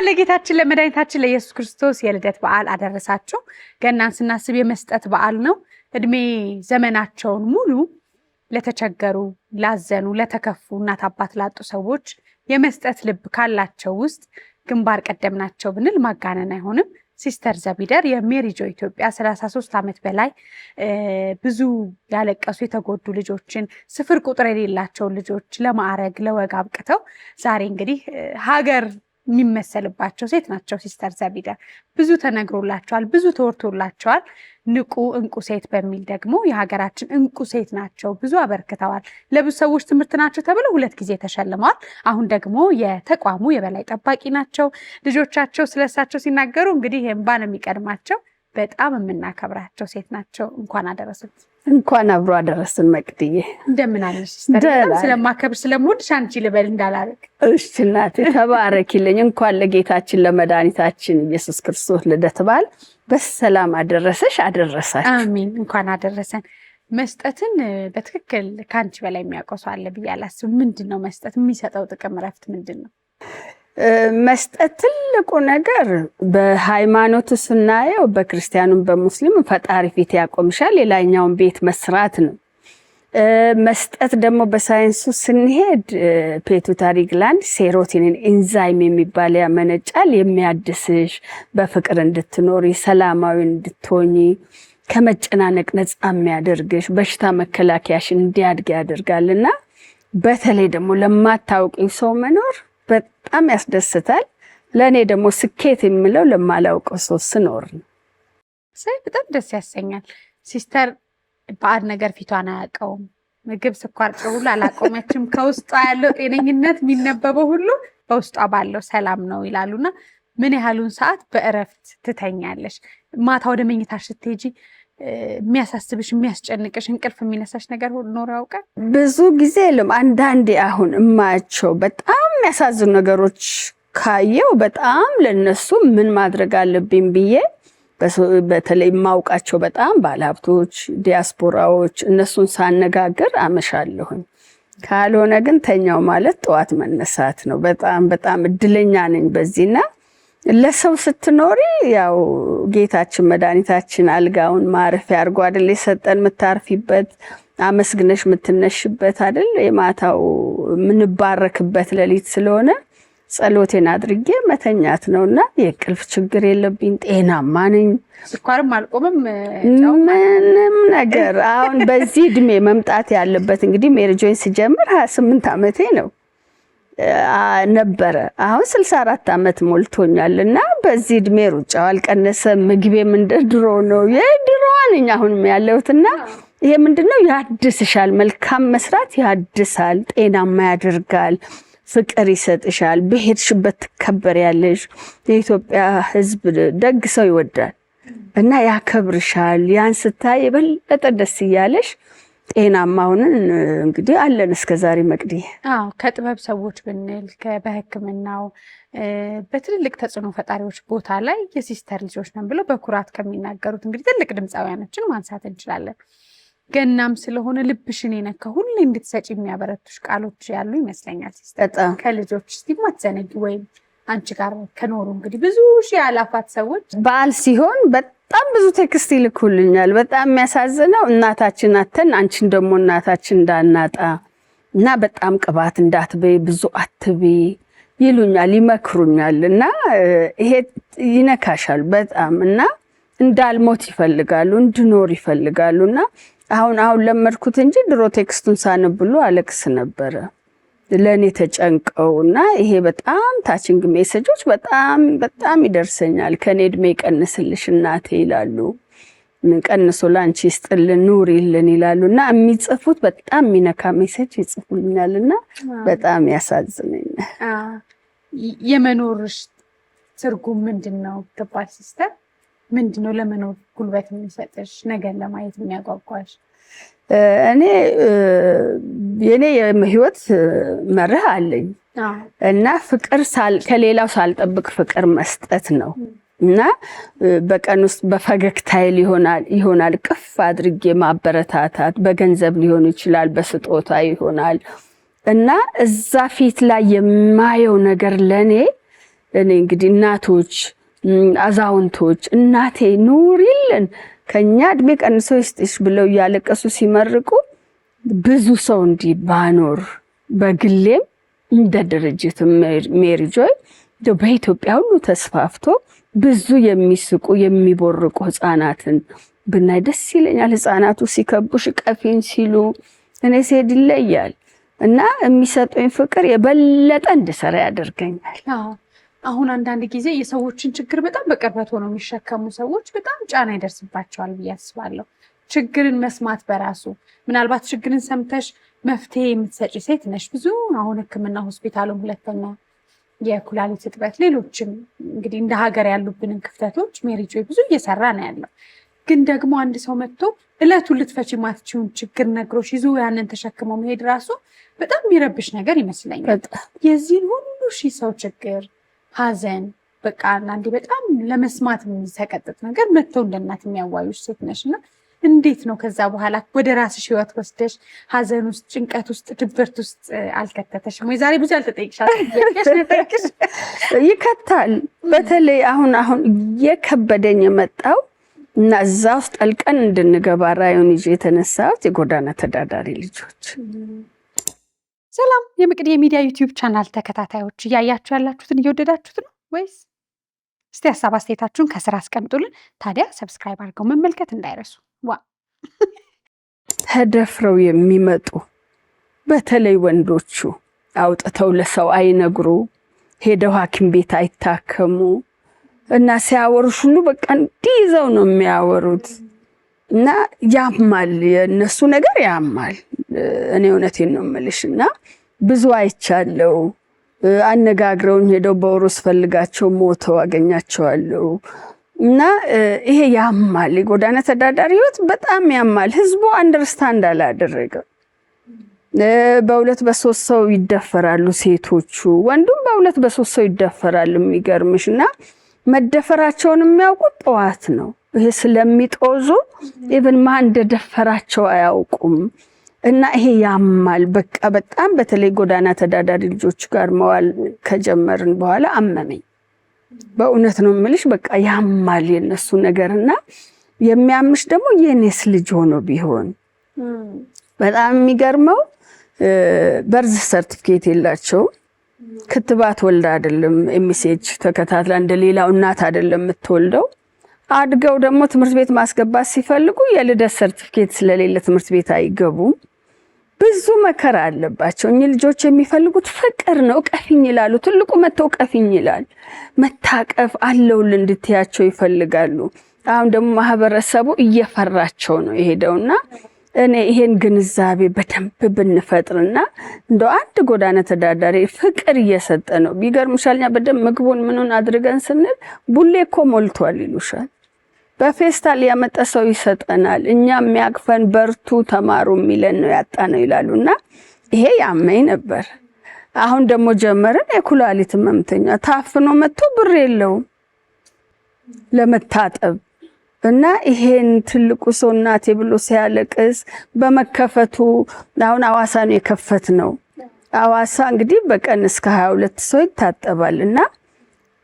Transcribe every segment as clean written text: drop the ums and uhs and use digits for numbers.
እንኳን ለጌታችን ለመድኃኒታችን ለኢየሱስ ክርስቶስ የልደት በዓል አደረሳችሁ። ገናን ስናስብ የመስጠት በዓል ነው። እድሜ ዘመናቸውን ሙሉ ለተቸገሩ፣ ላዘኑ፣ ለተከፉ እናት አባት ላጡ ሰዎች የመስጠት ልብ ካላቸው ውስጥ ግንባር ቀደም ናቸው ብንል ማጋነን አይሆንም። ሲስተር ዘቢደር የሜሪ ጆይ ኢትዮጵያ 33 ዓመት በላይ ብዙ ያለቀሱ የተጎዱ ልጆችን ስፍር ቁጥር የሌላቸው ልጆች ለማዕረግ ለወግ አብቅተው ዛሬ እንግዲህ ሀገር የሚመሰልባቸው ሴት ናቸው። ሲስተር ዘቢደር ብዙ ተነግሮላቸዋል፣ ብዙ ተወርቶላቸዋል። ንቁ እንቁ ሴት በሚል ደግሞ የሀገራችን እንቁ ሴት ናቸው። ብዙ አበርክተዋል። ለብዙ ሰዎች ትምህርት ናቸው ተብለው 2 ጊዜ ተሸልመዋል። አሁን ደግሞ የተቋሙ የበላይ ጠባቂ ናቸው። ልጆቻቸው ስለሳቸው ሲናገሩ እንግዲህ እንባ ነው የሚቀድማቸው። በጣም የምናከብራቸው ሴት ናቸው። እንኳን አደረሱት። እንኳን አብሮ አደረስን። መቅድዬ እንደምን አለሽ? ሲስተር ስለማከብር ስለምወድሽ አንቺ ልበል እንዳላረግ። እሺ እናቴ ተባረኪልኝ። እንኳን ለጌታችን ለመድኃኒታችን ኢየሱስ ክርስቶስ ልደት በዓል በሰላም አደረሰሽ አደረሳችሁ። አሜን። እንኳን አደረሰን። መስጠትን በትክክል ከአንቺ በላይ የሚያውቀው ሰው አለ ብዬ አላስብም። ምንድን ነው መስጠት? የሚሰጠው ጥቅም እረፍት ምንድን ነው? መስጠት ትልቁ ነገር በሃይማኖቱ ስናየው በክርስቲያኑም በሙስሊም ፈጣሪ ፊት ያቆምሻል። ሌላኛውን ቤት መስራት ነው። መስጠት ደግሞ በሳይንሱ ስንሄድ ፒቱታሪ ግላንድ ሴሮቶኒን ኢንዛይም የሚባል ያመነጫል። የሚያድስሽ፣ በፍቅር እንድትኖሪ፣ ሰላማዊ እንድትሆኚ፣ ከመጨናነቅ ነፃ የሚያደርግሽ፣ በሽታ መከላከያሽን እንዲያድግ ያደርጋልና በተለይ ደግሞ ለማታውቂው ሰው መኖር በጣም ያስደስታል። ለእኔ ደግሞ ስኬት የሚለው ለማላውቀው ሰው ስኖር ነው። በጣም ደስ ያሰኛል። ሲስተር ባዕድ ነገር ፊቷን አያውቀውም። ምግብ፣ ስኳር፣ ጨው ሁሉ አላቆመችም። ከውስጧ ያለው ጤነኝነት የሚነበበው ሁሉ በውስጧ ባለው ሰላም ነው ይላሉና ምን ያህሉን ሰዓት በእረፍት ትተኛለሽ? ማታ ወደ መኝታሽ ስትሄጂ የሚያሳስብሽ የሚያስጨንቅሽ እንቅልፍ የሚነሳሽ ነገር ኖሮ ያውቃል? ብዙ ጊዜ የለም። አንዳንዴ አሁን እማያቸው በጣም የሚያሳዝኑ ነገሮች ካየው በጣም ለነሱ ምን ማድረግ አለብኝ ብዬ በተለይ የማውቃቸው በጣም ባለሀብቶች፣ ዲያስፖራዎች እነሱን ሳነጋግር አመሻለሁኝ። ካልሆነ ግን ተኛው ማለት ጠዋት መነሳት ነው። በጣም በጣም እድለኛ ነኝ በዚህና ለሰው ስትኖሪ ያው ጌታችን መድኃኒታችን አልጋውን ማረፊያ አድርጎ አይደል የሰጠን፣ የምታርፊበት አመስግነሽ የምትነሽበት አይደል የማታው የምንባረክበት ሌሊት ስለሆነ ጸሎቴን አድርጌ መተኛት ነውና የቅልፍ ችግር የለብኝ፣ ጤናማ ነኝ። ስኳርም አልቆምም ምንም ነገር። አሁን በዚህ እድሜ መምጣት ያለበት እንግዲህ ሜሪ ጆይን ሲጀምር 28 ዓመቴ ነው ነበረ። አሁን 64 ዓመት ሞልቶኛል እና በዚህ እድሜ ሩጫው አልቀነሰ፣ ምግቤም እንደ ድሮ ነው። የድሮዋን አሁንም ያለሁትና ይሄ ምንድነው ያድስሻል። መልካም መስራት ያድሳል፣ ጤናማ ያደርጋል፣ ፍቅር ይሰጥሻል። በሄድሽበት ትከበሪያለሽ። የኢትዮጵያ ሕዝብ ደግ ሰው ይወዳል እና ያከብርሻል። ያን ስታይ የበለጠ ደስ እያለሽ ጤናማውንን እንግዲህ አለን እስከዛሬ መቅዲ። ከጥበብ ሰዎች ብንል በሕክምናው በትልልቅ ተጽዕኖ ፈጣሪዎች ቦታ ላይ የሲስተር ልጆች ነን ብለው በኩራት ከሚናገሩት እንግዲህ ትልቅ ድምፃውያኖችን ማንሳት እንችላለን። ገናም ስለሆነ ልብሽን የነካ ሁሌ እንድትሰጪ የሚያበረቱሽ ቃሎች ያሉ ይመስለኛል ሲስተር። ከልጆች እስቲ ማትዘነጊ ወይም አንቺ ጋር ከኖሩ እንግዲህ ብዙ ሺህ አላፋት ሰዎች በዓል ሲሆን በጣም ብዙ ቴክስት ይልኩልኛል። በጣም የሚያሳዝነው እናታችን አተን አንቺን ደግሞ እናታችን እንዳናጣ እና በጣም ቅባት እንዳትበይ ብዙ አትበይ ይሉኛል፣ ይመክሩኛል እና ይሄ ይነካሻል በጣም እና እንዳልሞት ይፈልጋሉ፣ እንድኖር ይፈልጋሉና አሁን ለመድኩት እንጂ ድሮ ቴክስቱን ሳነብሉ አለቅስ ነበረ ለኔ ተጨንቀውና ይሄ በጣም ታችንግ ሜሴጆች በጣም ይደርሰኛል። ከኔ እድሜ ቀንስልሽ እናቴ ይላሉ፣ ቀንሶ ላንቺ ይስጥልን ኑሪልን ይላሉና የሚጽፉት በጣም የሚነካ ሜሴጅ ይጽፉልኛልና በጣም ያሳዝነኛል። የመኖርሽ ትርጉም ምንድነው ትባል ሲስተር? ምንድነው ለመኖር ጉልበት የሚሰጥሽ ነገር ለማየት የሚያጓጓሽ? እኔ የኔ ህይወት መርህ አለኝ እና ፍቅር ከሌላው ሳልጠብቅ ፍቅር መስጠት ነው እና በቀን ውስጥ በፈገግታዬ ይሆናል ቅፍ አድርጌ ማበረታታት፣ በገንዘብ ሊሆን ይችላል፣ በስጦታ ይሆናል እና እዛ ፊት ላይ የማየው ነገር ለኔ እኔ እንግዲህ እናቶች አዛውንቶች እናቴ ኑሪልን ከኛ እድሜ ቀንሶ ይስጥሽ ብለው እያለቀሱ ሲመርቁ ብዙ ሰው እንዲህ ባኖር በግሌም እንደ ድርጅት ሜሪ ጆይ በኢትዮጵያ ሁሉ ተስፋፍቶ ብዙ የሚስቁ የሚቦርቁ ህፃናትን ብናይ ደስ ይለኛል። ህፃናቱ ሲከቡሽ ቀፊን ሲሉ እኔ ስሄድ ይለያል እና የሚሰጡኝ ፍቅር የበለጠ እንድሰራ ያደርገኛል። አሁን አንዳንድ ጊዜ የሰዎችን ችግር በጣም በቅርበት ሆነው የሚሸከሙ ሰዎች በጣም ጫና ይደርስባቸዋል ብዬ አስባለሁ። ችግርን መስማት በራሱ ምናልባት ችግርን ሰምተሽ መፍትሄ የምትሰጪ ሴት ነሽ። ብዙ አሁን ሕክምና ሆስፒታሉም ሁለተኛ የኩላሊት እጥበት ሌሎችም እንግዲህ እንደ ሀገር ያሉብንን ክፍተቶች ሜሪ ጆይ ብዙ እየሰራ ነው ያለው። ግን ደግሞ አንድ ሰው መጥቶ እለቱን ልትፈቺ ማትችውን ችግር ነግሮሽ ይዞ ያንን ተሸክመው መሄድ ራሱ በጣም የሚረብሽ ነገር ይመስለኛል። የዚህን ሁሉ ሺህ ሰው ችግር ሀዘን በቃ አንዳንዴ በጣም ለመስማት የሚሰቀጥጥ ነገር መጥተው እንደ እናት የሚያዋዩሽ ሴት ነሽ እና እንዴት ነው ከዛ በኋላ ወደ ራስሽ ህይወት ወስደሽ ሀዘን ውስጥ ጭንቀት ውስጥ ድብርት ውስጥ አልከተተሽም ወይ? ዛሬ ብዙ ያልተጠይቅሻል ይከታል። በተለይ አሁን የከበደኝ የመጣው እና እዛ ውስጥ ጠልቀን እንድንገባ ራዩን ይዤ የተነሳሁት የጎዳና ተዳዳሪ ልጆች። ሰላም የመቅዲ የሚዲያ ዩቲዩብ ቻናል ተከታታዮች፣ እያያችሁ ያላችሁትን እየወደዳችሁት ነው ወይስ? እስቲ ሀሳብ አስተያየታችሁን ከስራ አስቀምጡልን። ታዲያ ሰብስክራይብ አድርገው መመልከት እንዳይረሱ። ተደፍረው የሚመጡ በተለይ ወንዶቹ አውጥተው ለሰው አይነግሩ፣ ሄደው ሐኪም ቤት አይታከሙ እና ሲያወሩሽ ሁሉ በቃ እንዲህ ይዘው ነው የሚያወሩት እና ያማል። የእነሱ ነገር ያማል። እኔ እውነቴን ነው የምልሽ እና ብዙ አይቻለው። አነጋግረውኝ ሄደው በወሮስ ፈልጋቸው ሞተው አገኛቸዋለሁ እና ይሄ ያማል። የጎዳና ተዳዳሪ ህይወት በጣም ያማል። ህዝቡ አንደርስታንድ አላደረገም። በሁለት በሶስት ሰው ይደፈራሉ ሴቶቹ፣ ወንዱም በሁለት በሶስት ሰው ይደፈራል። የሚገርምሽ እና መደፈራቸውን የሚያውቁት ጠዋት ነው። ይሄ ስለሚጦዙ ኢቭን ማን እንደደፈራቸው አያውቁም። እና ይሄ ያማል። በቃ በጣም በተለይ ጎዳና ተዳዳሪ ልጆች ጋር መዋል ከጀመርን በኋላ አመመኝ። በእውነት ነው የምልሽ። በቃ ያማል የነሱ ነገርና የሚያምሽ ደግሞ የኔስ ልጅ ሆኖ ቢሆን በጣም የሚገርመው በርዝ ሰርቲፊኬት የላቸውም። ክትባት ወልዳ አይደለም ኤምኤስኤች ተከታትላ እንደሌላው እናት አይደለም የምትወልደው። አድገው ደግሞ ትምህርት ቤት ማስገባት ሲፈልጉ የልደት ሰርቲፊኬት ስለሌለ ትምህርት ቤት አይገቡም። ብዙ መከራ አለባቸው። እኚህ ልጆች የሚፈልጉት ፍቅር ነው። ቀፊኝ ይላሉ። ትልቁ መተው ቀፊኝ ይላል። መታቀፍ አለውል እንድትያቸው ይፈልጋሉ። አሁን ደግሞ ማህበረሰቡ እየፈራቸው ነው የሄደውና እኔ ይሄን ግንዛቤ በደንብ ብንፈጥርና እንደው አንድ ጎዳና ተዳዳሪ ፍቅር እየሰጠ ነው። ቢገርምሻልኛ በደንብ ምግቡን ምኑን አድርገን ስንል ቡሌ እኮ ሞልቷል ይሉሻል። በፌስታል ያመጣ ሰው ይሰጠናል። እኛ የሚያቅፈን በርቱ ተማሩ የሚለን ነው ያጣ ነው ይላሉና ይሄ ያመኝ ነበር። አሁን ደግሞ ጀመረን። የኩላሊት ህመምተኛ ታፍኖ መጥቶ ብር የለውም ለመታጠብ እና ይሄን ትልቁ ሰው እናቴ ብሎ ሲያለቅስ በመከፈቱ አሁን አዋሳ ነው የከፈት ነው። አዋሳ እንግዲህ በቀን እስከ 22 ሰው ይታጠባል እና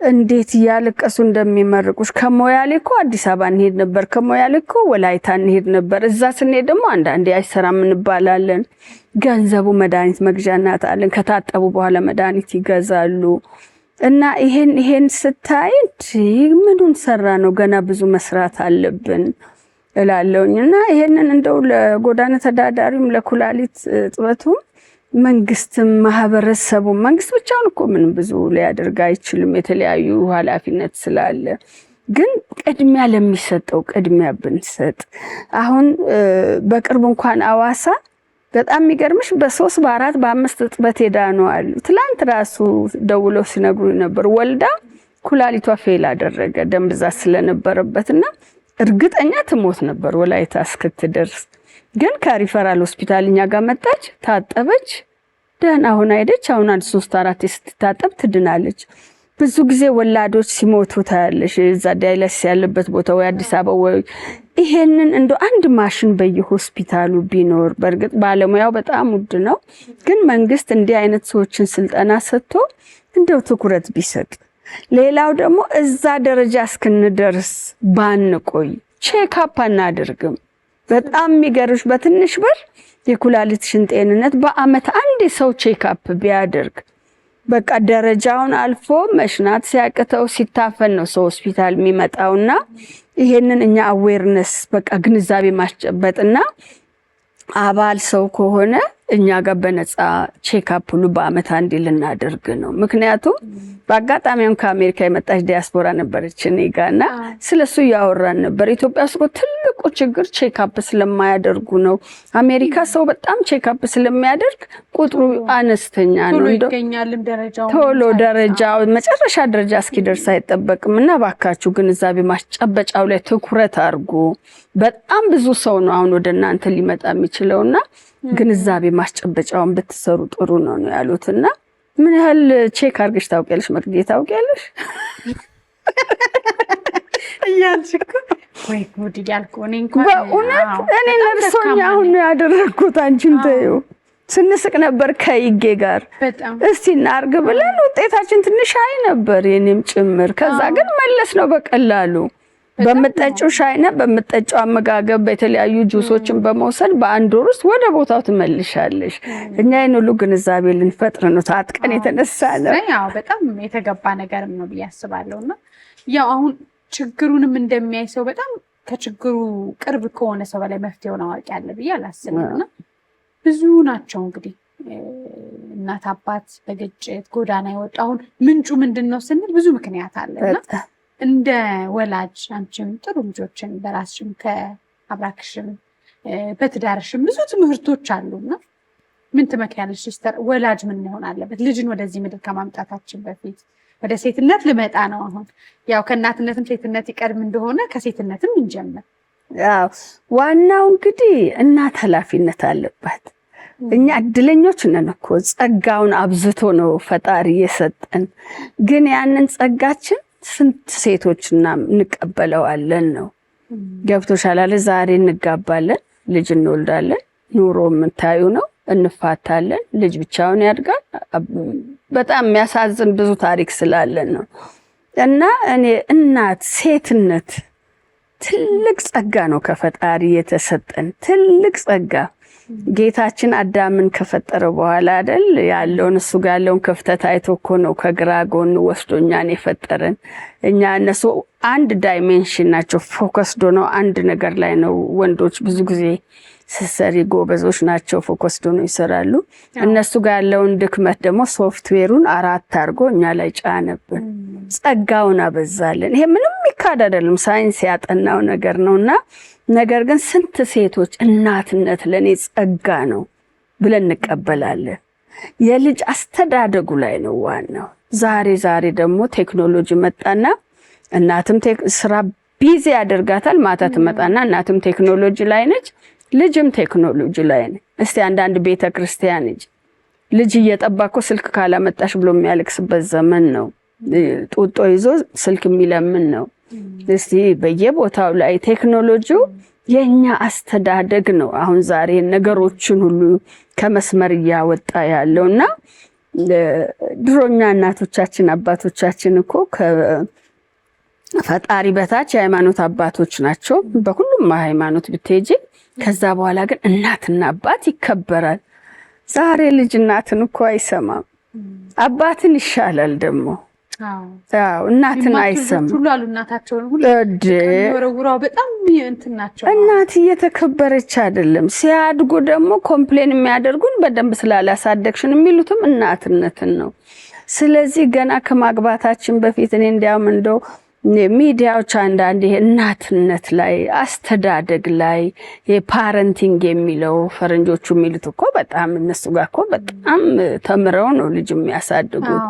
እንዴት ያለቀሱ እንደሚመርቁሽ። ከሞያሌ እኮ አዲስ አበባ እንሄድ ነበር፣ ከሞያሌ እኮ ወላይታ እንሄድ ነበር። እዛ ስንሄድ ደግሞ አንዳንዴ አይሰራም እንባላለን። ገንዘቡ መድኃኒት መግዣ እናጣለን። ከታጠቡ በኋላ መድኃኒት ይገዛሉ። እና ይሄን ስታይ ምኑን ሰራ ነው? ገና ብዙ መስራት አለብን እላለሁኝ። እና ይሄንን እንደው ለጎዳና ተዳዳሪም ለኩላሊት እጥበቱም መንግስትም ማህበረሰቡም መንግስት ብቻውን እኮ ምንም ብዙ ሊያደርግ አይችልም፣ የተለያዩ ኃላፊነት ስላለ። ግን ቅድሚያ ለሚሰጠው ቅድሚያ ብንሰጥ። አሁን በቅርብ እንኳን አዋሳ በጣም የሚገርምሽ በ3 በ4 በ5 እጥበት ሄዳኑ አሉ። ትላንት ራሱ ደውለው ሲነግሩ ነበር። ወልዳ ኩላሊቷ ፌል አደረገ ደም ብዛት ስለነበረበትና እርግጠኛ ትሞት ነበር ወላይታ እስክትደርስ። ግን ከሪፈራል ሆስፒታል እኛ ጋር መጣች፣ ታጠበች፣ ደህና ሆና ሄደች። አሁን 3-4 ስትታጠብ ትድናለች። ብዙ ጊዜ ወላዶች ሲሞቱ ታያለሽ እዛ ዳያሊሲስ ያለበት ቦታ ወይ አዲስ አበባ ወይ ይሄንን እንደ አንድ ማሽን በየሆስፒታሉ ቢኖር። በእርግጥ ባለሙያው በጣም ውድ ነው፣ ግን መንግስት እንዲህ አይነት ሰዎችን ስልጠና ሰጥቶ እንደው ትኩረት ቢሰጥ ሌላው ደግሞ እዛ ደረጃ እስክንደርስ ባንቆይ ቼክአፕ አናደርግም። በጣም የሚገርምሽ በትንሽ ብር የኩላሊትሽን ጤንነት በአመት አንድ ሰው ቼክአፕ ቢያደርግ በቃ ደረጃውን አልፎ መሽናት ሲያቅተው ሲታፈን ነው ሰው ሆስፒታል የሚመጣውና ይሄንን እኛ አዌርነስ በቃ ግንዛቤ ማስጨበጥና አባል ሰው ከሆነ እኛ ጋር በነፃ ቼክአፕ ሁሉ በአመት አንዴ ልናደርግ ነው። ምክንያቱም በአጋጣሚም ከአሜሪካ የመጣች ዲያስፖራ ነበረች እኔ ጋርና ስለሱ እያወራን ነበር። ኢትዮጵያ ውስጥ ትልቁ ችግር ቼክአፕ ስለማያደርጉ ነው። አሜሪካ ሰው በጣም ቼክአፕ ስለሚያደርግ ቁጥሩ አነስተኛ ነው። ቶሎ ደረጃው መጨረሻ ደረጃ እስኪደርስ አይጠበቅም። እና ባካችሁ ግንዛቤ ማስጨበጫው ላይ ትኩረት አድርጉ። በጣም ብዙ ሰው ነው አሁን ወደ እናንተ ሊመጣ የሚችለውና ግንዛቤ ማስጨበጫውን ብትሰሩ ጥሩ ነው ያሉትና ምን ያህል ቼክ አድርገሽ ታውቂያለሽ? መቅዲ ታውቂያለሽ? እያልሽኩ ወይ ጉድ እያልኩ እኔ እንኳን በእውነት እኔ ነርሶኛ አሁን ያደረግኩት አንቺን ተይው ስንስቅ ነበር ከይጌ ጋር እስቲ እናርግ ብለን ውጤታችን ትንሽ አይ ነበር የኔም ጭምር። ከዛ ግን መለስ ነው በቀላሉ በመጠጫው ሻይና በመጠጫው አመጋገብ በተለያዩ ጁሶችን በመውሰድ በአንድ ወር ውስጥ ወደ ቦታው ትመልሻለሽ። እኛ ይሄን ሁሉ ግንዛቤ ልንፈጥር ነው ታጥቀን የተነሳ ነው። ያው በጣም የተገባ ነገርም ነው ብዬ አስባለሁና ያው አሁን ችግሩንም እንደሚያይ ሰው በጣም ከችግሩ ቅርብ ከሆነ ሰው በላይ መፍትሄውን አዋቂ አለ ብዬ አላስብምና ብዙ ናቸው እንግዲህ እናት አባት በግጭት ጎዳና የወጡ አሁን ምንጩ ምንድነው ስንል ብዙ ምክንያት አለና እንደ ወላጅ አንቺም ጥሩ ልጆችን በራስሽም ከአብራክሽም በትዳርሽም ብዙ ትምህርቶች አሉና ምን ትመክሪያለሽ ሲስተር? ወላጅ ምን ይሆን አለበት? ልጅን ወደዚህ ምድር ከማምጣታችን በፊት ወደ ሴትነት ልመጣ ነው። አሁን ያው ከእናትነትም ሴትነት ይቀድም እንደሆነ ከሴትነትም እንጀምር። ያው ዋናው እንግዲህ እናት ኃላፊነት አለባት። እኛ እድለኞች ነን እኮ ጸጋውን አብዝቶ ነው ፈጣሪ የሰጠን። ግን ያንን ጸጋችን ስንት ሴቶችና እንቀበለዋለን ነው ገብቶሻል አለ። ዛሬ እንጋባለን፣ ልጅ እንወልዳለን፣ ኑሮ የምታዩ ነው፣ እንፋታለን፣ ልጅ ብቻውን ያድጋል። በጣም የሚያሳዝን ብዙ ታሪክ ስላለን ነው። እና እኔ እናት ሴትነት ትልቅ ጸጋ ነው ከፈጣሪ የተሰጠን ትልቅ ጸጋ። ጌታችን አዳምን ከፈጠረ በኋላ አይደል ያለውን እሱ ጋር ያለውን ክፍተት አይቶ እኮ ነው ከግራ ጎን ወስዶ እኛን የፈጠረን። እኛ እነሱ አንድ ዳይሜንሽን ናቸው፣ ፎከስዶ ነው አንድ ነገር ላይ ነው። ወንዶች ብዙ ጊዜ ስሰሪ ጎበዞች ናቸው፣ ፎከስዶ ነው ይሰራሉ። እነሱ ጋር ያለውን ድክመት ደግሞ ሶፍትዌሩን አራት አድርጎ እኛ ላይ ጫነብን፣ ጸጋውን አበዛልን። ይሄ ምንም ይካድ አይደለም፣ ሳይንስ ያጠናው ነገር ነውና ነገር ግን ስንት ሴቶች እናትነት ለኔ ጸጋ ነው ብለን እንቀበላለን። የልጅ አስተዳደጉ ላይ ነው ዋናው። ዛሬ ደግሞ ቴክኖሎጂ መጣና እናትም ስራ ቢዚ ያደርጋታል። ማታ ትመጣና እናትም ቴክኖሎጂ ላይ ነች፣ ልጅም ቴክኖሎጂ ላይ ነች። እስቲ አንዳንድ ቤተክርስቲያን ልጅ እየጠባኮ ስልክ ካላመጣሽ ብሎ የሚያለቅስበት ዘመን ነው። ጡጦ ይዞ ስልክ የሚለምን ነው። እስቲ በየቦታው ላይ ቴክኖሎጂው የኛ አስተዳደግ ነው አሁን ዛሬ ነገሮችን ሁሉ ከመስመር እያወጣ ያለውና ድሮኛ እናቶቻችን አባቶቻችን እኮ ከፈጣሪ በታች የሃይማኖት አባቶች ናቸው በሁሉም ሃይማኖት ብትሄጂ። ከዛ በኋላ ግን እናትና አባት ይከበራል። ዛሬ ልጅ እናትን እኮ አይሰማም፣ አባትን ይሻላል ደግሞ አዎ እናትን አይሰማም ሁሉ አሉ። እናታቸውን ሁሉ ወረውራው በጣም እንትናቸው እናት እየተከበረች አይደለም። ሲያድጉ ደግሞ ኮምፕሌን የሚያደርጉን በደንብ ስላላሳደግሽን የሚሉትም እናትነትን ነው። ስለዚህ ገና ከማግባታችን በፊት እኔ እንዲያውም እንደው ሚዲያዎች አንዳንድ እናትነት ላይ አስተዳደግ ላይ የፓረንቲንግ የሚለው ፈረንጆቹ የሚሉት እኮ በጣም እነሱ ጋር እኮ በጣም ተምረው ነው ልጅ የሚያሳድጉት።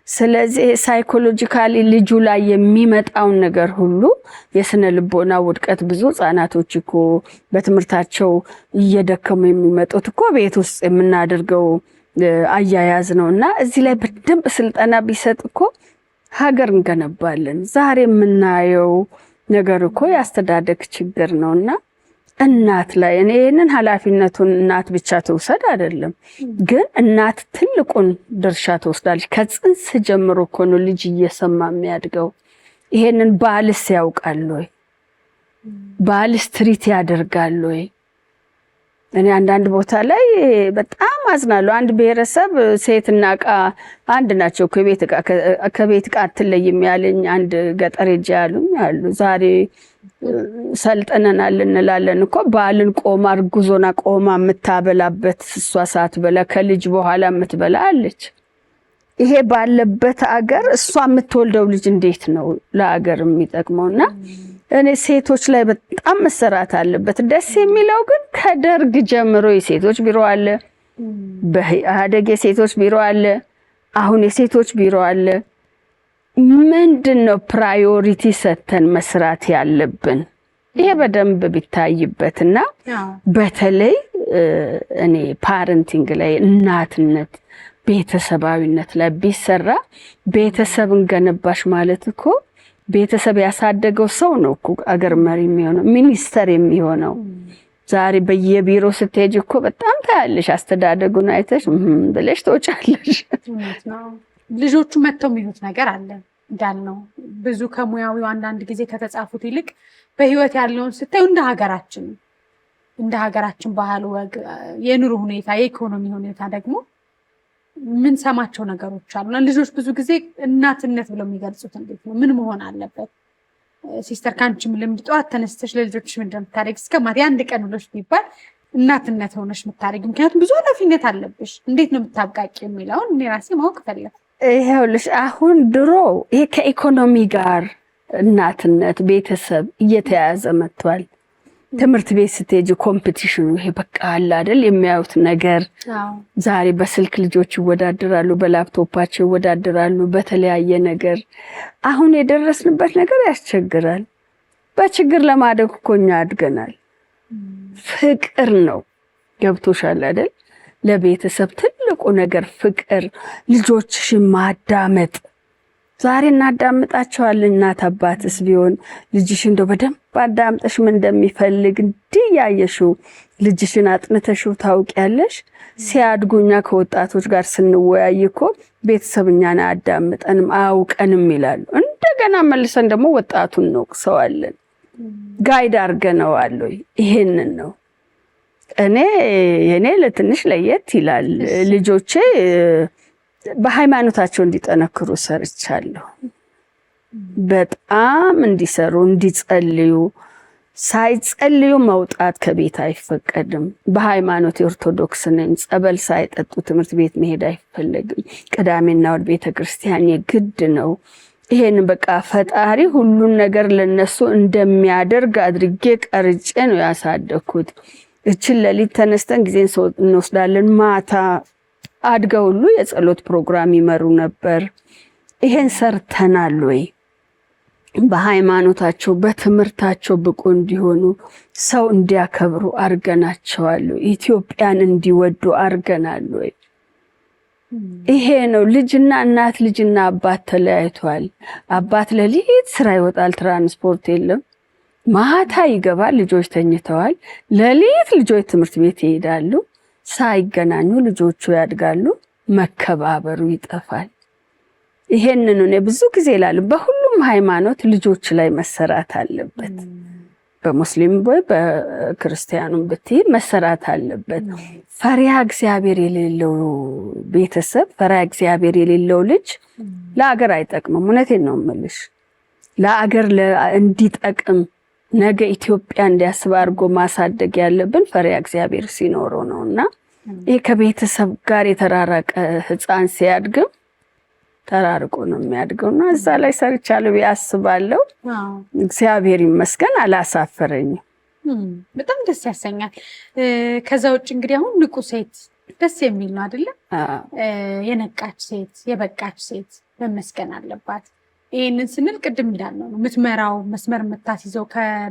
ስለዚህ ሳይኮሎጂካሊ ልጁ ላይ የሚመጣውን ነገር ሁሉ የስነ ልቦና ውድቀት ብዙ ህጻናቶች እኮ በትምህርታቸው እየደከሙ የሚመጡት እኮ ቤት ውስጥ የምናደርገው አያያዝ ነውና እዚህ ላይ በደንብ ስልጠና ቢሰጥ እኮ ሀገር እንገነባለን። ዛሬ የምናየው ነገር እኮ ያስተዳደግ ችግር ነውና እናት ላይ እኔ ይህንን ኃላፊነቱን እናት ብቻ ትውሰድ አይደለም፣ ግን እናት ትልቁን ድርሻ ትወስዳለች። ከጽንስ ጀምሮ እኮ ነው ልጅ እየሰማ የሚያድገው። ይሄንን ባልስ ያውቃል ወይ? ባልስ ትሪት ያደርጋል ወይ? እኔ አንዳንድ ቦታ ላይ በጣም አዝናለሁ። አንድ ብሔረሰብ ሴትና ዕቃ አንድ ናቸው፣ ከቤት ዕቃ አትለይም ያለኝ አንድ ገጠር ሄጄ ያሉኝ አሉ። ዛሬ ሰልጥነናል እንላለን እኮ ባልን ቆማ እርጉዞና ቆማ የምታበላበት እሷ ሳትበላ ከልጅ በኋላ የምትበላ አለች። ይሄ ባለበት አገር እሷ የምትወልደው ልጅ እንዴት ነው ለአገር የሚጠቅመውና እኔ ሴቶች ላይ በጣም መሰራት አለበት። ደስ የሚለው ግን ከደርግ ጀምሮ የሴቶች ቢሮ አለ፣ በኢህአዴግ የሴቶች ቢሮ አለ፣ አሁን የሴቶች ቢሮ አለ። ምንድነው ፕራዮሪቲ ሰተን መስራት ያለብን? ይሄ በደንብ ቢታይበትና በተለይ እኔ ፓረንቲንግ ላይ እናትነት ቤተሰባዊነት ላይ ቢሰራ ቤተሰብን ገነባሽ ማለት እኮ ቤተሰብ ያሳደገው ሰው ነው እኮ አገር መሪ የሚሆነው ሚኒስተር የሚሆነው። ዛሬ በየቢሮ ስትሄጂ እኮ በጣም ታያለሽ። አስተዳደጉን አይተሽ ብለሽ ትወጫለሽ። ልጆቹ መተው የሚሉት ነገር አለ እንዳልነው ብዙ ከሙያዊው አንዳንድ ጊዜ ከተጻፉት ይልቅ በህይወት ያለውን ስታዩ እንደ ሀገራችን ባህል፣ ወግ፣ የኑሮ ሁኔታ፣ የኢኮኖሚ ሁኔታ ደግሞ ምን ሰማቸው ነገሮች አሉና ልጆች ብዙ ጊዜ እናትነት ብለው የሚገልጹት እንዴት ነው? ምን መሆን አለበት? ሲስተር ካንቺም ልምድ ጠዋት ተነስተሽ ለልጆችሽ ምን እንደምታደርጊ እስከማት የአንድ ቀን ውሎሽ ቢባል እናትነት ሆነሽ የምታደርጊ፣ ምክንያቱም ብዙ ኃላፊነት አለብሽ። እንዴት ነው የምታብቃቂ የሚለውን እኔ ራሴ ማወቅ ፈለግኩ። ይኸውልሽ አሁን ድሮ ይሄ ከኢኮኖሚ ጋር እናትነት ቤተሰብ እየተያያዘ መጥቷል። ትምህርት ቤት ስትሄጂ ኮምፒቲሽኑ ይሄ በቃ አለ አይደል የሚያዩት ነገር። ዛሬ በስልክ ልጆች ይወዳደራሉ፣ በላፕቶፓቸው ይወዳደራሉ፣ በተለያየ ነገር። አሁን የደረስንበት ነገር ያስቸግራል። በችግር ለማደግ እኮ እኛ አድገናል። ፍቅር ነው። ገብቶሻል አይደል? ለቤተሰብ ትልቁ ነገር ፍቅር፣ ልጆችሽን ማዳመጥ። ዛሬ እናዳምጣቸዋለን። እናት አባትስ ቢሆን ልጅሽ እንደው በደንብ አዳምጠሽ ምን እንደሚፈልግ እንዲህ ያየሽው ልጅሽን አጥንተሽው ታውቂያለሽ። ሲያድጉኛ ከወጣቶች ጋር ስንወያይ እኮ ቤተሰብኛን አያዳምጠንም አያውቀንም ይላሉ። እንደገና መልሰን ደግሞ ወጣቱን እንወቅሰዋለን። ጋይድ አድርገነዋል ወይ? ይሄንን ነው የኔ ለትንሽ ለየት ይላል። ልጆቼ በሃይማኖታቸው እንዲጠነክሩ ሰርቻለሁ። በጣም እንዲሰሩ እንዲጸልዩ፣ ሳይጸልዩ መውጣት ከቤት አይፈቀድም። በሃይማኖት ኦርቶዶክስ ነኝ። ጸበል ሳይጠጡ ትምህርት ቤት መሄድ አይፈለግም። ቅዳሜና እሑድ ቤተክርስቲያን የግድ ነው። ይሄን በቃ ፈጣሪ ሁሉን ነገር ለነሱ እንደሚያደርግ አድርጌ ቀርጬ ነው ያሳደኩት። እችን ለሊት ተነስተን ጊዜ እንወስዳለን። ማታ አድገው ሁሉ የጸሎት ፕሮግራም ይመሩ ነበር። ይሄን ሰርተናል ወይ? በሃይማኖታቸው በትምህርታቸው ብቁ እንዲሆኑ ሰው እንዲያከብሩ አርገናቸዋል። ኢትዮጵያን እንዲወዱ አርገናል ወይ? ይሄ ነው። ልጅና እናት ልጅና አባት ተለያይቷል። አባት ለሊት ስራ ይወጣል፣ ትራንስፖርት የለም። ማታ ይገባል፣ ልጆች ተኝተዋል። ለሊት ልጆች ትምህርት ቤት ይሄዳሉ። ሳይገናኙ ልጆቹ ያድጋሉ። መከባበሩ ይጠፋል። ይሄንን እኔ ብዙ ጊዜ እላለሁ። በሁሉም ሃይማኖት ልጆች ላይ መሰራት አለበት። በሙስሊም ወይ በክርስቲያኑም ብትይ መሰራት አለበት። ፈሪሃ እግዚአብሔር የሌለው ቤተሰብ፣ ፈሪሃ እግዚአብሔር የሌለው ልጅ ለአገር አይጠቅምም። እውነቴን ነው የምልሽ። ለአገር እንዲጠቅም ነገ ኢትዮጵያ እንዲያስብ አድርጎ ማሳደግ ያለብን ፈሪሃ እግዚአብሔር ሲኖረው ነውና ይሄ ከቤተሰብ ጋር የተራራቀ ሕፃን ሲያድግም ተራርቆ ነው የሚያድገውና እዛ ላይ ሰርቻለሁ ያስባለሁ። እግዚአብሔር ይመስገን አላሳፈረኝም። በጣም ደስ ያሰኛል። ከዛ ውጭ እንግዲህ አሁን ንቁ ሴት ደስ የሚል ነው አይደለ? የነቃች ሴት የበቃች ሴት መመስገን አለባት። ይሄንን ስንል ቅድም እንዳልነው ነው የምትመራው መስመር የምታስይዘው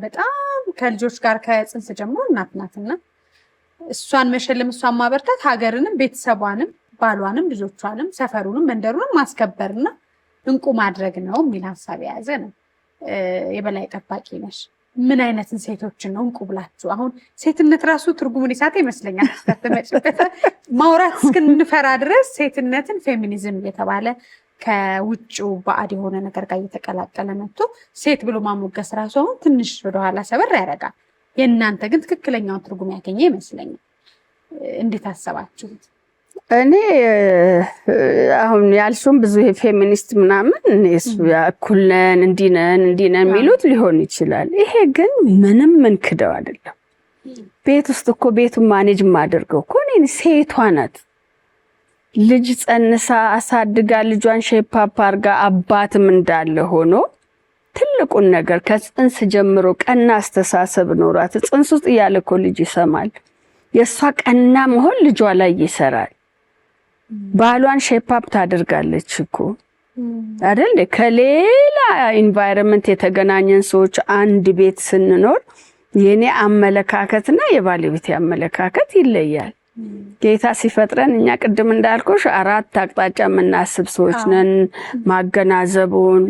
በጣም ከልጆች ጋር ከጽንስ ጀምሮ እናት ናትና እሷን መሸለም እሷን ማበርታት ሀገርንም ቤተሰቧንም ባሏንም ልጆቿንም ሰፈሩንም መንደሩንም ማስከበርና እንቁ ማድረግ ነው የሚል ሀሳብ የያዘ ነው። የበላይ ጠባቂ ነሽ። ምን አይነት ሴቶችን ነው እንቁ ብላችሁ? አሁን ሴትነት ራሱ ትርጉሙን ይሳተ ይመስለኛል ተተመጭበት ማውራት እስክንፈራ ድረስ ሴትነትን ፌሚኒዝም እየተባለ ከውጭው ባዕድ የሆነ ነገር ጋር እየተቀላቀለ መጥቶ ሴት ብሎ ማሞገስ ራሱ አሁን ትንሽ ወደኋላ ሰበር ያደርጋል። የእናንተ ግን ትክክለኛውን ትርጉም ያገኘ ይመስለኛል። እንዴት አሰባችሁት? እኔ አሁን ያልሱም ብዙ ፌሚኒስት ምናምን እሱ እኩል ነን እንዲህ ነን የሚሉት ሊሆን ይችላል። ይሄ ግን ምንም ክደው አይደለም። ቤት ውስጥ እኮ ቤቱን ማኔጅ ማድረገው እኮ እኔ ሴቷ ናት። ልጅ ጸንሳ አሳድጋ ልጇን ሼፓፕ አርጋ አባትም እንዳለ ሆኖ ትልቁን ነገር ከጽንስ ጀምሮ ቀና አስተሳሰብ ኖራት። ጽንስ ውስጥ እያለ እኮ ልጅ ይሰማል። የእሷ ቀና መሆን ልጇ ላይ ይሰራል። ባሏን ሼፓፕ ታደርጋለች እኮ አይደል? ከሌላ ኢንቫይሮንመንት የተገናኘን ሰዎች አንድ ቤት ስንኖር የኔ አመለካከትና የባለቤቴ አመለካከት ይለያል። ጌታ ሲፈጥረን እኛ ቅድም እንዳልኩሽ 4 አቅጣጫ የምናስብ ሰዎች ነን። አገናዘቡን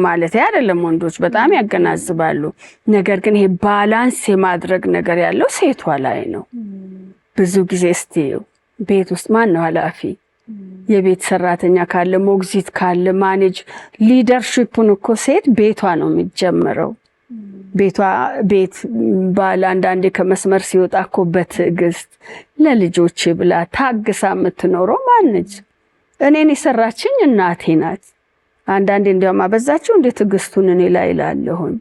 ማለት አይደለም፣ ወንዶች በጣም ያገናዝባሉ። ነገር ግን ይሄ ባላንስ የማድረግ ነገር ያለው ሴቷ ላይ ነው። ብዙ ጊዜ እስቲ ቤት ውስጥ ማን ነው ኃላፊ? የቤት ሰራተኛ ካለ ሞግዚት ካለ ማኔጅ ሊደርሺፑን እኮ ሴት ቤቷ ነው የሚጀምረው። ቤት ባል አንዳንዴ ከመስመር ሲወጣ እኮ በትዕግስት ለልጆቼ ብላ ታግሳ የምትኖረው ማነች? እኔን የሰራችኝ እናቴ ናት። አንዳንዴ እንዲያውም አበዛችሁ እንደ ትዕግስቱን እኔ ላይ እላለሁኝ።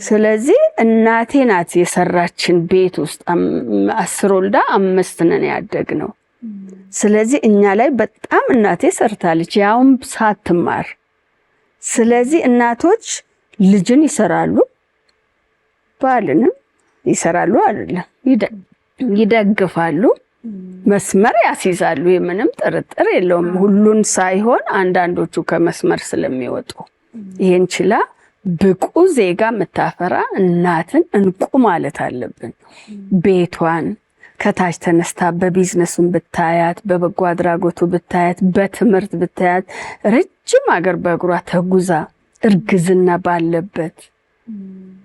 ስለዚህ እናቴ ናት የሰራችን። ቤት ውስጥ 10 ወልዳ 5 ነን ያደግነው። ስለዚህ እኛ ላይ በጣም እናቴ ሰርታለች፣ ያውም ሳትማር። ስለዚህ እናቶች ልጅን ይሰራሉ፣ ባልንም ይሰራሉ አይደለም፣ ይደግፋሉ፣ መስመር ያስይዛሉ። የምንም ጥርጥር የለውም። ሁሉን ሳይሆን አንዳንዶቹ ከመስመር ስለሚወጡ ይሄን ችላ ብቁ ዜጋ የምታፈራ እናትን እንቁ ማለት አለብን። ቤቷን ከታች ተነስታ በቢዝነሱን ብታያት፣ በበጎ አድራጎቱ ብታያት፣ በትምህርት ብታያት፣ ረጅም አገር በእግሯ ተጉዛ እርግዝና ባለበት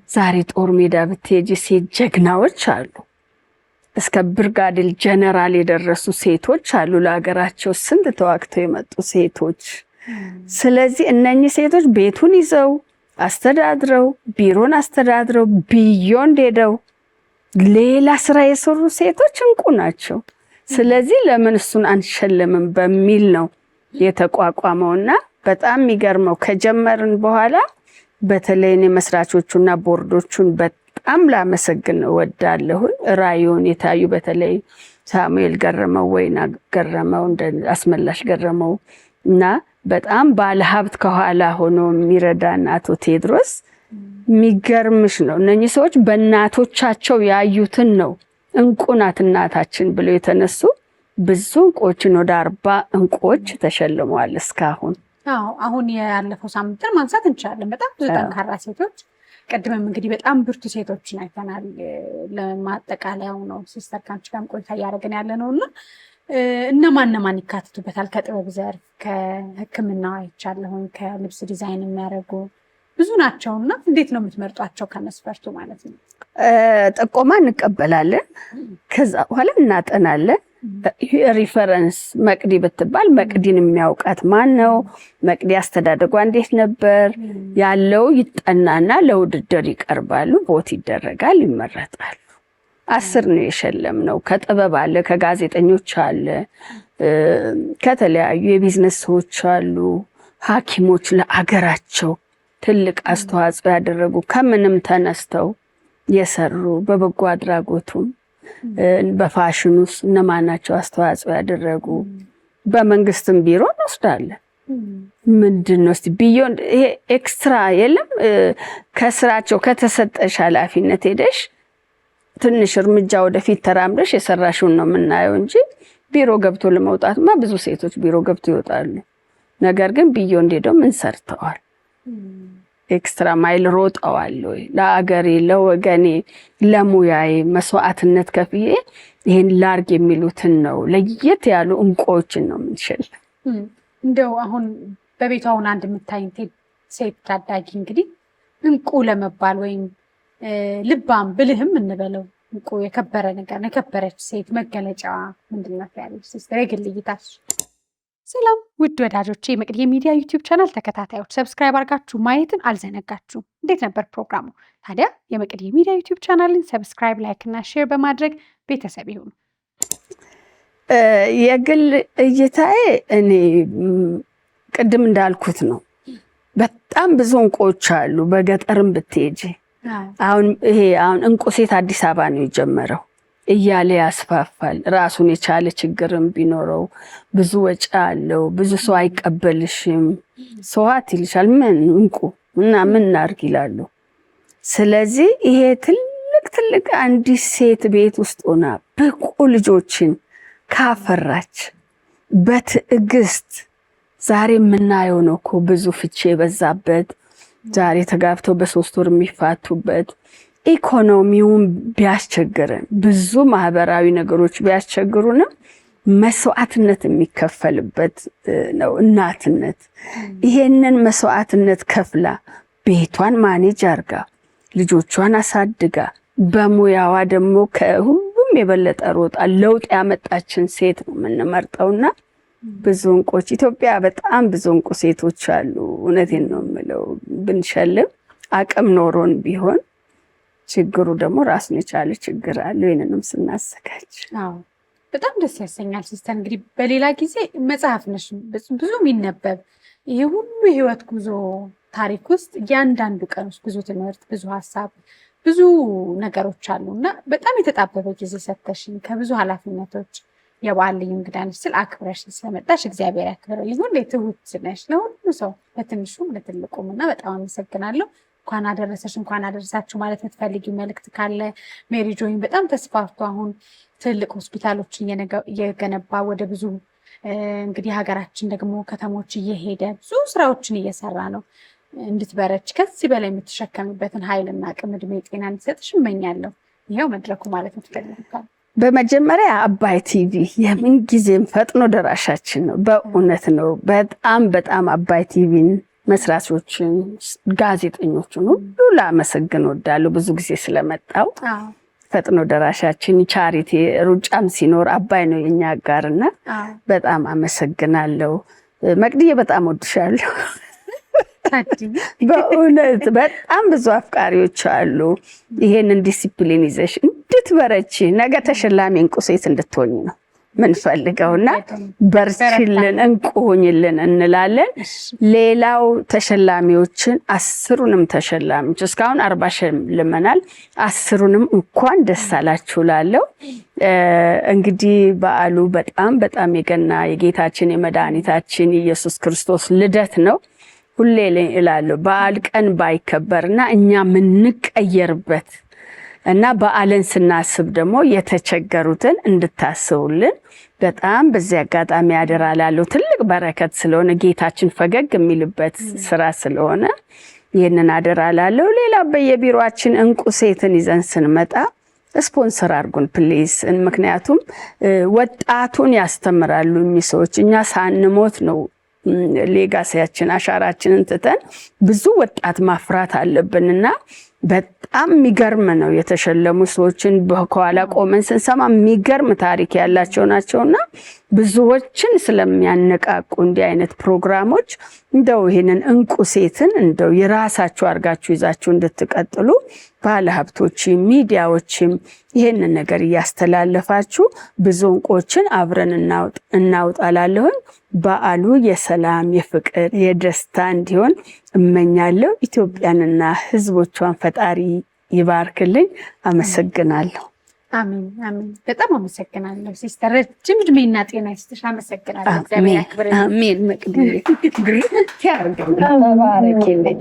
ዛሬ ጦር ሜዳ ብትሄጂ ሴት ጀግናዎች አሉ። እስከ ብርጋዴር ጀነራል የደረሱ ሴቶች አሉ። ለሀገራቸው ስንት ተዋግተው የመጡ ሴቶች። ስለዚህ እነኚህ ሴቶች ቤቱን ይዘው አስተዳድረው፣ ቢሮን አስተዳድረው፣ ቢዮንድ ሄደው ሌላ ስራ የሰሩ ሴቶች እንቁ ናቸው። ስለዚህ ለምን እሱን አንሸልምም በሚል ነው የተቋቋመውና በጣም የሚገርመው ከጀመርን በኋላ በተለይ እኔ መስራቾቹና ቦርዶቹን በጣም ላመሰግን እወዳለሁ። ራዩን የታዩ በተለይ ሳሙኤል ገረመው፣ ወይና ገረመው፣ እንደ አስመላሽ ገረመው እና በጣም ባለሀብት ከኋላ ሆኖ የሚረዳን አቶ ቴድሮስ የሚገርምሽ ነው። እነኚህ ሰዎች በእናቶቻቸው ያዩትን ነው እንቁ ናት እናታችን ብለው የተነሱ ብዙ እንቁዎችን ወደ 40 እንቁዎች ተሸልመዋል እስካሁን። አሁን ያለፈው ሳምንት ማንሳት እንችላለን። በጣም ብዙ ጠንካራ ሴቶች፣ ቀድመም እንግዲህ በጣም ብርቱ ሴቶችን አይተናል። ለማጠቃለያው ነው ሲስተር ካንቺ ጋርም ቆይታ እያደረግን ያለ ነው እና እነማን ይካተቱበታል? ከጥበብ ዘርፍ ከሕክምና አይቻለሁኝ፣ ከልብስ ዲዛይን የሚያደርጉ ብዙ ናቸው እና እንዴት ነው የምትመርጧቸው? ከመስፈርቱ ማለት ነው። ጥቆማ እንቀበላለን፣ ከዛ በኋላ እናጠናለን። ሪፈረንስ መቅዲ ብትባል መቅዲን የሚያውቃት ማን ነው? መቅዲ አስተዳደጓ እንዴት ነበር ያለው ይጠናና ለውድድር ይቀርባሉ። ቦት ይደረጋል፣ ይመረጣሉ። 10 ነው የሸለምነው። ከጥበብ አለ፣ ከጋዜጠኞች አለ፣ ከተለያዩ የቢዝነስ ሰዎች አሉ፣ ሐኪሞች ለአገራቸው ትልቅ አስተዋጽኦ ያደረጉ ከምንም ተነስተው የሰሩ በበጎ አድራጎቱም በፋሽን ውስጥ እነማናቸው አስተዋጽኦ ያደረጉ። በመንግስትም ቢሮ እንወስዳለን። ምንድነው እስቲ ቢዮንድ ይሄ ኤክስትራ የለም። ከስራቸው ከተሰጠሽ ኃላፊነት ሄደሽ ትንሽ እርምጃ ወደፊት ተራምደሽ የሰራሽውን ነው የምናየው እንጂ ቢሮ ገብቶ ለመውጣትማ ብዙ ሴቶች ቢሮ ገብቶ ይወጣሉ። ነገር ግን ቢዮንድ ሄደው ምን ሰርተዋል? ኤክስትራ ማይል ሮጠዋል ወይ? ለአገሬ፣ ለወገኔ፣ ለሙያዬ መስዋዕትነት ከፍዬ ይሄን ላርግ የሚሉትን ነው። ለየት ያሉ እንቁዎችን ነው የምንሸልም። እንደው አሁን በቤቷ አንድ የምታይን ሴት ታዳጊ እንግዲህ እንቁ ለመባል ወይም ልባም ብልህም እንበለው እንቁ የከበረ ነገር የከበረች ሴት መገለጫዋ ምንድን ነው ያለሽ ሲስተር የግል እይታሽ? ሰላም ውድ ወዳጆቼ የመቅድዬ ሚዲያ ዩቲዩብ ቻናል ተከታታዮች ሰብስክራይብ አድርጋችሁ ማየትን አልዘነጋችሁም። እንዴት ነበር ፕሮግራሙ? ታዲያ የመቅድዬ ሚዲያ ዩቲዩብ ቻናልን ሰብስክራይብ፣ ላይክ እና ሼር በማድረግ ቤተሰብ ይሁኑ። የግል እይታዬ እኔ ቅድም እንዳልኩት ነው። በጣም ብዙ እንቁዎች አሉ። በገጠርም ብትሄጂ አሁን እንቁ ሴት አዲስ አበባ ነው የጀመረው እያለ ያስፋፋል። ራሱን የቻለ ችግርም ቢኖረው ብዙ ወጪ አለው። ብዙ ሰው አይቀበልሽም፣ ሰዋት ይልሻል። ምን እንቁ እና ምን እናድርግ ይላሉ። ስለዚህ ይሄ ትልቅ አንዲት ሴት ቤት ውስጥ ሆና ብቁ ልጆችን ካፈራች በትዕግስት ዛሬ የምናየው ነው እኮ ብዙ ፍቺ የበዛበት ዛሬ ተጋብተው በ3 ወር የሚፋቱበት ኢኮኖሚውን ቢያስቸግረን ብዙ ማህበራዊ ነገሮች ቢያስቸግሩንም መስዋዕትነት የሚከፈልበት ነው እናትነት። ይሄንን መስዋዕትነት ከፍላ ቤቷን ማኔጅ አርጋ ልጆቿን አሳድጋ በሙያዋ ደግሞ ከሁሉም የበለጠ ሮጣ ለውጥ ያመጣችን ሴት ነው የምንመርጠውና ብዙ እንቁዎች ኢትዮጵያ በጣም ብዙ እንቁ ሴቶች አሉ። እውነቴን ነው የምለው። ብንሸልም አቅም ኖሮን ቢሆን ችግሩ ደግሞ ራሱን የቻለ ችግር አለ። ይሄንንም ስናዘጋጅ በጣም ደስ ያሰኛል። ሲስተር እንግዲህ በሌላ ጊዜ መጽሐፍ ነሽ ብዙ የሚነበብ ይሄ ሁሉ የህይወት ጉዞ ታሪክ ውስጥ እያንዳንዱ ቀን ውስጥ ብዙ ትምህርት፣ ብዙ ሀሳብ፣ ብዙ ነገሮች አሉ እና በጣም የተጣበበ ጊዜ ሰተሽኝ ከብዙ ኃላፊነቶች የበዓል ልዩ እንግዳ ነሽ ስል አክብረሽ ስለመጣሽ እግዚአብሔር ያክብረልኝ። ሁሌ ትሁት ነሽ ለሁሉ ሰው ለትንሹም ለትልቁም እና በጣም አመሰግናለሁ። እንኳን አደረሰሽ እንኳን አደረሳችሁ ማለት የምትፈልጊው መልእክት ካለ? ሜሪ ጆይን በጣም ተስፋፍቶ አሁን ትልቅ ሆስፒታሎችን እየገነባ ወደ ብዙ እንግዲህ ሀገራችን ደግሞ ከተሞች እየሄደ ብዙ ስራዎችን እየሰራ ነው። እንድትበረች ከዚህ በላይ የምትሸከምበትን ኃይልና አቅም እድሜ ጤና እንዲሰጥሽ እመኛለሁ። ይኸው መድረኩ ማለት የምትፈልጊው? በመጀመሪያ አባይ ቲቪ የምን ጊዜም ፈጥኖ ደራሻችን ነው። በእውነት ነው። በጣም አባይ ቲቪን መስራቾችን፣ ጋዜጠኞችን ሁሉ ላመሰግን ወዳለሁ። ብዙ ጊዜ ስለመጣው ፈጥኖ ደራሻችን ቻሪቲ ሩጫም ሲኖር አባይ ነው የኛ አጋርና በጣም አመሰግናለሁ። መቅድዬ በጣም ወድሻለሁ። በእውነት በጣም ብዙ አፍቃሪዎች አሉ። ይሄንን ዲሲፕሊን ይዘሽ እንድትበረቺ ነገ ተሸላሚ እንቁ ሴት እንድትሆኝ ነው ምንፈልገውና በርቺልን፣ እንቁ ሁኝልን እንላለን። ሌላው ተሸላሚዎችን 10ሩንም ተሸላሚዎች እስካሁን 40 ሸልመናል። 10ሩንም እንኳን ደስ አላችሁ እላለሁ። እንግዲህ በዓሉ በጣም የገና የጌታችን የመድኃኒታችን ኢየሱስ ክርስቶስ ልደት ነው። ሁሌ እላለሁ በዓል ቀን ባይከበርና እኛ ምንቀየርበት እና በዓልን ስናስብ ደግሞ የተቸገሩትን እንድታስቡልን በጣም በዚህ አጋጣሚ አደራ እላለሁ። ትልቅ በረከት ስለሆነ ጌታችን ፈገግ የሚልበት ስራ ስለሆነ ይህንን አደራ እላለሁ። ሌላ በየቢሮአችን እንቁ ሴትን ይዘን ስንመጣ ስፖንሰር አድርጉን ፕሊዝ። ምክንያቱም ወጣቱን ያስተምራሉ እኚህ ሰዎች። እኛ ሳንሞት ነው ሌጋሲያችን አሻራችንን ትተን ብዙ ወጣት ማፍራት አለብንና በጣም የሚገርም ነው። የተሸለሙ ሰዎችን ከኋላ ቆመን ስንሰማ የሚገርም ታሪክ ያላቸው ናቸውና ብዙዎችን ስለሚያነቃቁ እንዲህ አይነት ፕሮግራሞች እንደው ይሄንን እንቁ ሴትን እንደው የራሳችሁ አድርጋችሁ ይዛችሁ እንድትቀጥሉ ባለሀብቶችም ሚዲያዎችም ይሄንን ነገር እያስተላለፋችሁ ብዙ እንቁዎችን አብረን እናውጣላለሁኝ። በዓሉ የሰላም፣ የፍቅር፣ የደስታ እንዲሆን እመኛለሁ። ኢትዮጵያንና ሕዝቦቿን ፈጣሪ ይባርክልኝ። አመሰግናለሁ። አሜን አሜን። በጣም አመሰግናለሁ ሲስተር። ረጅም እድሜና ጤና ይስጥሽ። አመሰግናለሁ። እግዚአብሔር ያክብርልኝ። አሜን። መቅድዬ ተባረኪልኝ።